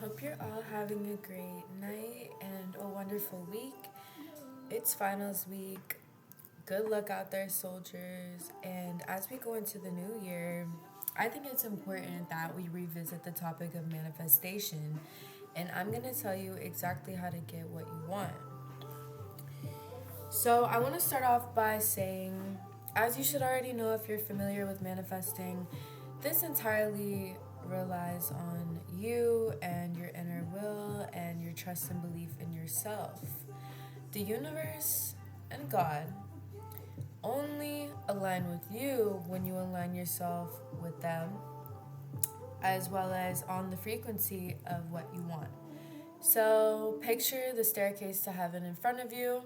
Hope you're all having a great night and a wonderful week. It's finals week. Good luck out there, soldiers. And as we go into the new year, I think it's important that we revisit the topic of manifestation. And I'm going to tell you exactly how to get what you want. So, I want to start off by saying, as you should already know if you're familiar with manifesting, this entirely relies on you and your inner will and your trust and belief in yourself. The universe and God only align with you when you align yourself with them, as well as on the frequency of what you want. So, picture the staircase to heaven in front of you.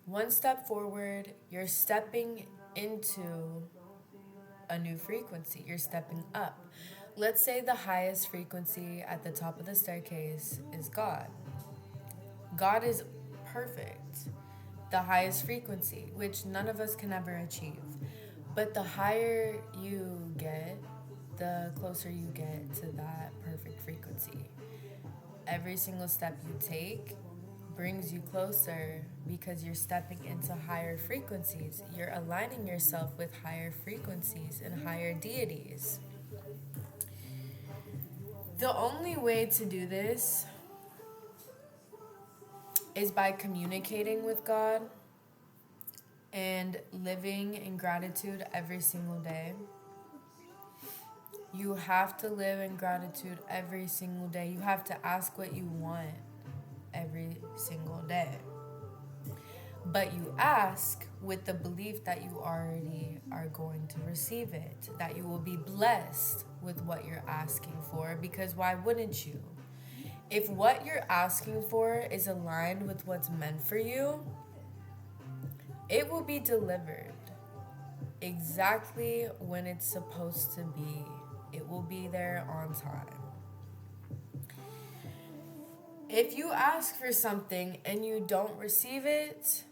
One step forward, you're stepping into a new frequency. You're stepping up. Let's say the highest frequency at the top of the staircase is God. God is perfect, the highest frequency, which none of us can ever achieve. But the higher you get, the closer you get to that perfect frequency. Every single step you take brings you closer because you're stepping into higher frequencies. You're aligning yourself with higher frequencies and higher deities. The only way to do this is by communicating with God and living in gratitude every single day. You have to live in gratitude every single day. You have to ask what you want every single day. But you ask with the belief that you already are going to receive it, that you will be blessed with what you're asking for, because why wouldn't you? If what you're asking for is aligned with what's meant for you, it will be delivered exactly when it's supposed to be. It will be there on time. If you ask for something and you don't receive it,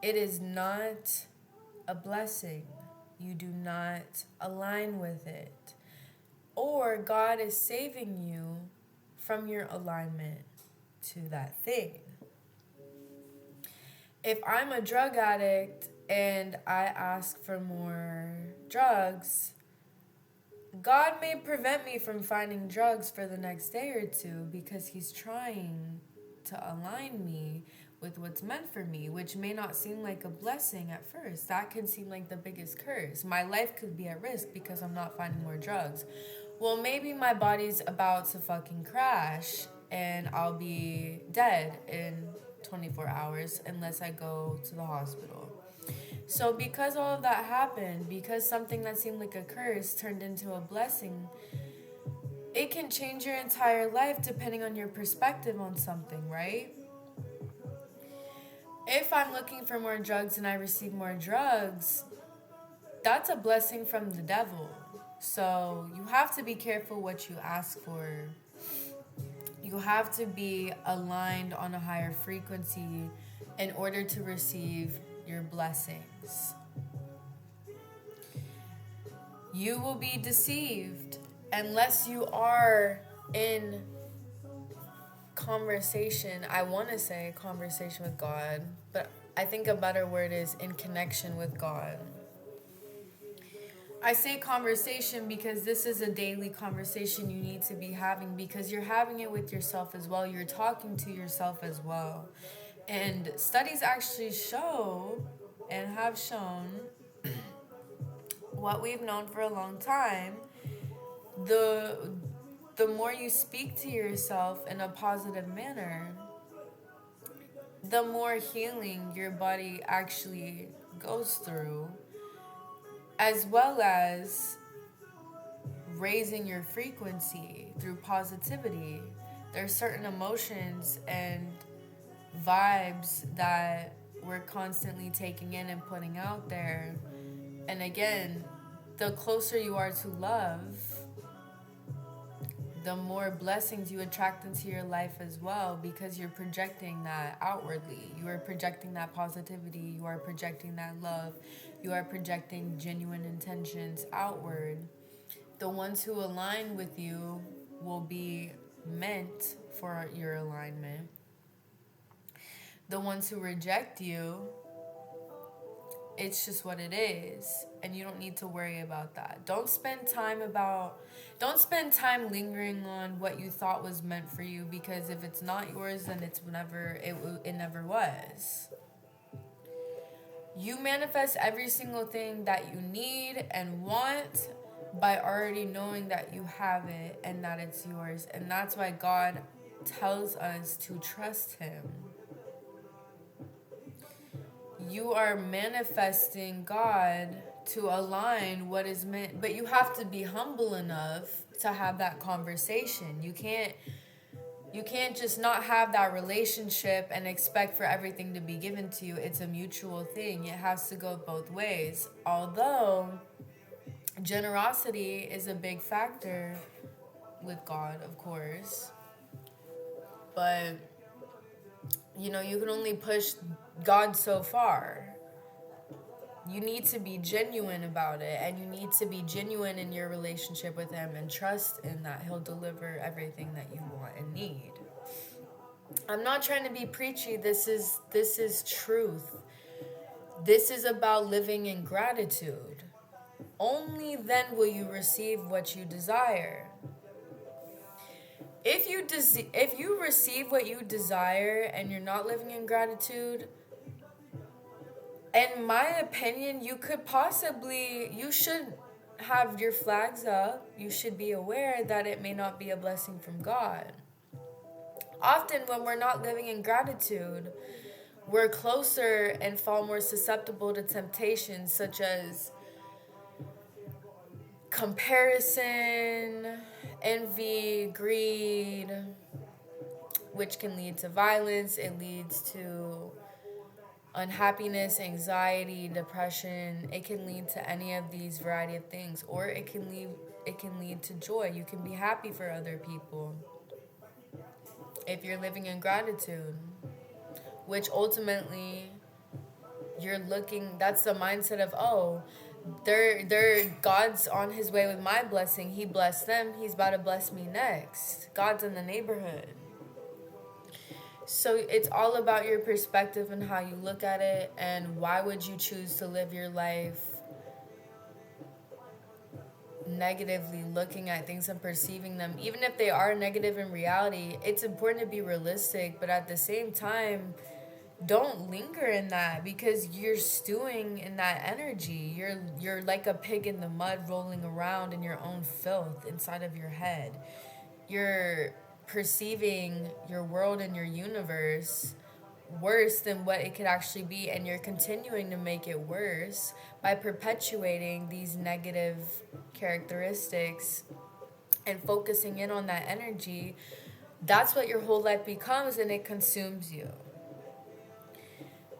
it is not a blessing. You do not align with it. Or God is saving you from your alignment to that thing. If I'm a drug addict and I ask for more drugs, God may prevent me from finding drugs for the next day or two because He's trying to align me with what's meant for me, which may not seem like a blessing at first. That can seem like the biggest curse. My life could be at risk because I'm not finding more drugs. Well, maybe my body's about to fucking crash and I'll be dead in 24 hours unless I go to the hospital. So because all of that happened, because something that seemed like a curse turned into a blessing, it can change your entire life depending on your perspective on something, right? If I'm looking for more drugs and I receive more drugs, that's a blessing from the devil. So you have to be careful what you ask for. You have to be aligned on a higher frequency in order to receive your blessings. You will be deceived unless you are in conversation. I want to say conversation with God, but I think a better word is in connection with God. I say conversation because this is a daily conversation you need to be having, because you're having it with yourself as well. You're talking to yourself as well. And studies actually show and have shown what we've known for a long time. The more you speak to yourself in a positive manner, the more healing your body actually goes through, as well as raising your frequency through positivity. There's certain emotions and vibes that we're constantly taking in and putting out there. And again, the closer you are to love, the more blessings you attract into your life as well, because you're projecting that outwardly. You are projecting that positivity. You are projecting that love. You are projecting genuine intentions outward. The ones who align with you will be meant for your alignment. The ones who reject you, it's just what it is, and you don't need to worry about that. Don't spend time lingering on what you thought was meant for you, because if it's not yours, then it never was. You manifest every single thing that you need and want by already knowing that you have it and that it's yours. And that's why God tells us to trust him. You are manifesting God to align what is meant, but you have to be humble enough to have that conversation. You can't just not have that relationship and expect for everything to be given to you. It's a mutual thing. It has to go both ways. Although generosity is a big factor with God, of course. But you can only push God so far. You need to be genuine about it, and you need to be genuine in your relationship with him and trust in that he'll deliver everything that you want and need. I'm not trying to be preachy. This is truth. This is about living in gratitude. Only then will you receive what you desire. If you receive what you desire and you're not living in gratitude, in my opinion, you should have your flags up. You should be aware that it may not be a blessing from God. Often when we're not living in gratitude, we're closer and far more susceptible to temptations such as comparison, envy, greed, which can lead to violence. It leads to unhappiness, anxiety, depression. It can lead to any of these variety of things, or it can lead to joy. You can be happy for other people if you're living in gratitude, which ultimately that's the mindset of, oh, they're God's on his way with my blessing. He blessed them. He's about to bless me next. God's in the neighborhood. So it's all about your perspective and how you look at it, and why would you choose to live your life negatively, looking at things and perceiving them. Even if they are negative in reality, it's important to be realistic, but at the same time, don't linger in that, because you're stewing in that energy. You're like a pig in the mud rolling around in your own filth inside of your head. You're perceiving your world and your universe worse than what it could actually be, and you're continuing to make it worse by perpetuating these negative characteristics and focusing in on that energy. That's what your whole life becomes, and it consumes you.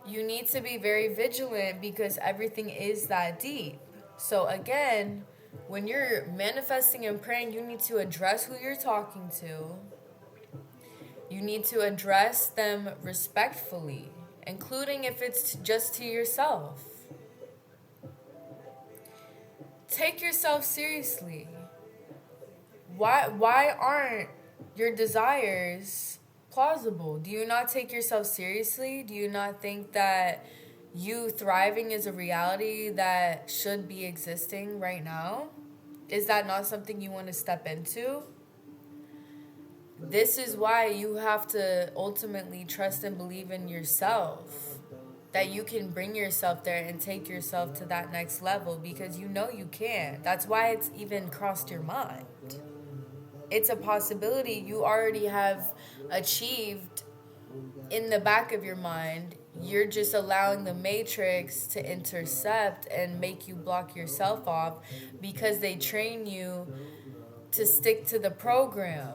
You need to be very vigilant, because everything is that deep. So again, when you're manifesting and praying, you need to address who you're talking to. You need to address them respectfully, including if it's just to yourself. Take yourself seriously. Why aren't your desires plausible? Do you not take yourself seriously? Do you not think that you thriving is a reality that should be existing right now? Is that not something you want to step into? This is why you have to ultimately trust and believe in yourself, that you can bring yourself there and take yourself to that next level, because you know you can. That's why it's even crossed your mind. It's a possibility you already have achieved in the back of your mind. You're just allowing the matrix to intercept and make you block yourself off, because they train you to stick to the program.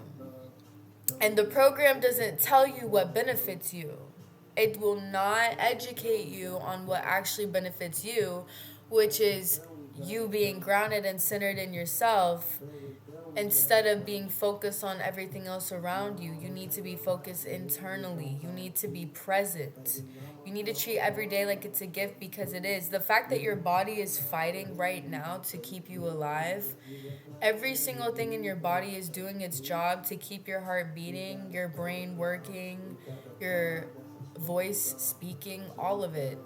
And the program doesn't tell you what benefits you. It will not educate you on what actually benefits you, which is you being grounded and centered in yourself Instead of being focused on everything else around you, you need to be focused internally. You need to be present. You need to treat every day like it's a gift, because it is. The fact that your body is fighting right now to keep you alive, every single thing in your body is doing its job to keep your heart beating, your brain working, your voice speaking, all of it.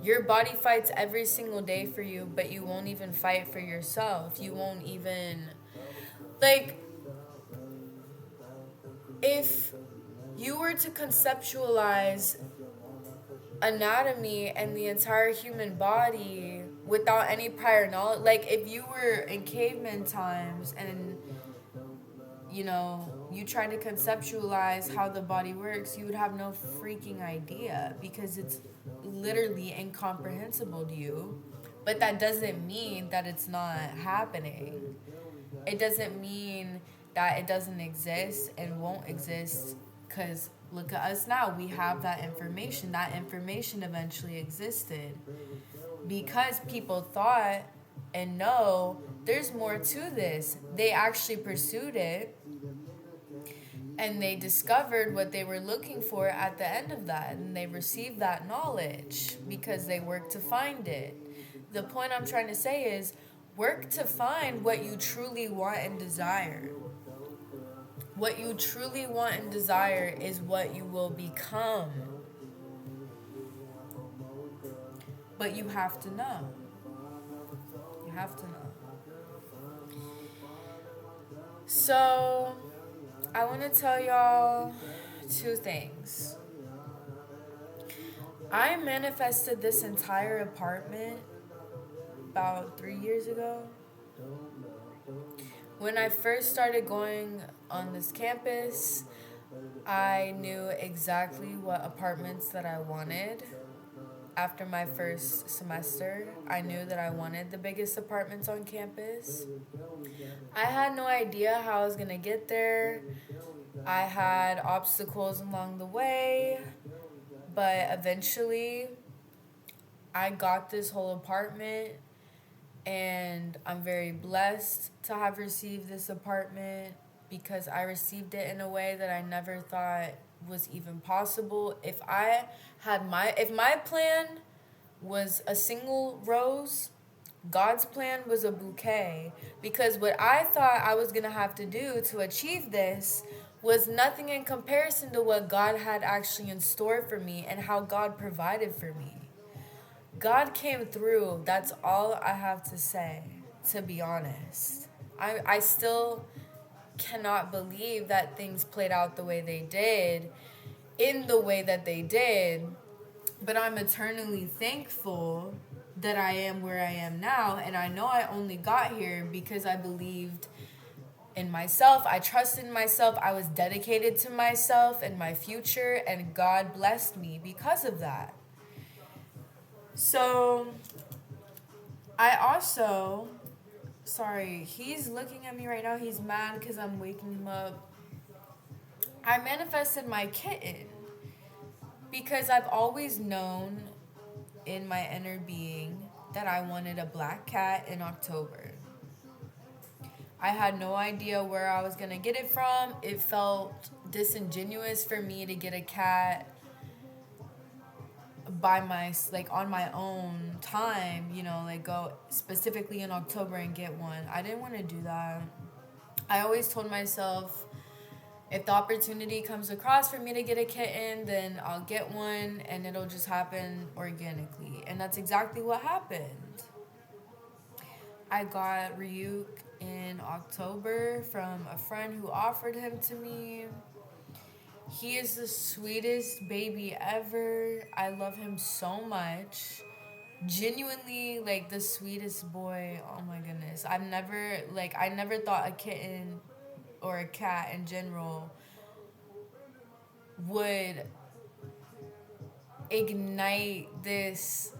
Your body fights every single day for you, but you won't even fight for yourself. You won't even, like, if you were to conceptualize anatomy and the entire human body without any prior knowledge, like if you were in caveman times and you try to conceptualize how the body works, you would have no freaking idea, because it's literally incomprehensible to you. But that doesn't mean that it's not happening. It doesn't mean that it doesn't exist and won't exist, because look at us now. We have that information. That information eventually existed because people thought and know there's more to this. They actually pursued it, and they discovered what they were looking for at the end of that, and they received that knowledge because they worked to find it. The point I'm trying to say is, work to find what you truly want and desire. What you truly want and desire is what you will become. But you have to know. You have to know. So, I want to tell y'all two things. I manifested this entire apartment about 3 years ago. When I first started going on this campus, I knew exactly what apartments that I wanted. After my first semester, I knew that I wanted the biggest apartments on campus. I had no idea how I was going to get there. I had obstacles along the way, but eventually I got this whole apartment, and I'm very blessed to have received this apartment, because I received it in a way that I never thought was even possible. If my plan was a single rose, God's plan was a bouquet, because what I thought I was going to have to do to achieve this was nothing in comparison to what God had actually in store for me and how God provided for me. God came through. That's all I have to say, to be honest. I still cannot believe that things played out the way they did, in the way that they did, but I'm eternally thankful that I am where I am now, and I know I only got here because I believed in myself. I trusted in myself. I was dedicated to myself and my future, and God blessed me because of that. So, I also, sorry, he's looking at me right now. He's mad because I'm waking him up. I manifested my kitten because I've always known in my inner being that I wanted a black cat in October. I had no idea where I was going to get it from. It felt disingenuous for me to get a cat on my own time, go specifically in October and get one. I didn't want to do that. I always told myself, if the opportunity comes across for me to get a kitten, then I'll get one, and it'll just happen organically. And that's exactly what happened. I got Ryuk in October from a friend who offered him to me. He is the sweetest baby ever. I love him so much. Genuinely, the sweetest boy. Oh my goodness. I never thought a kitten or a cat in general would ignite this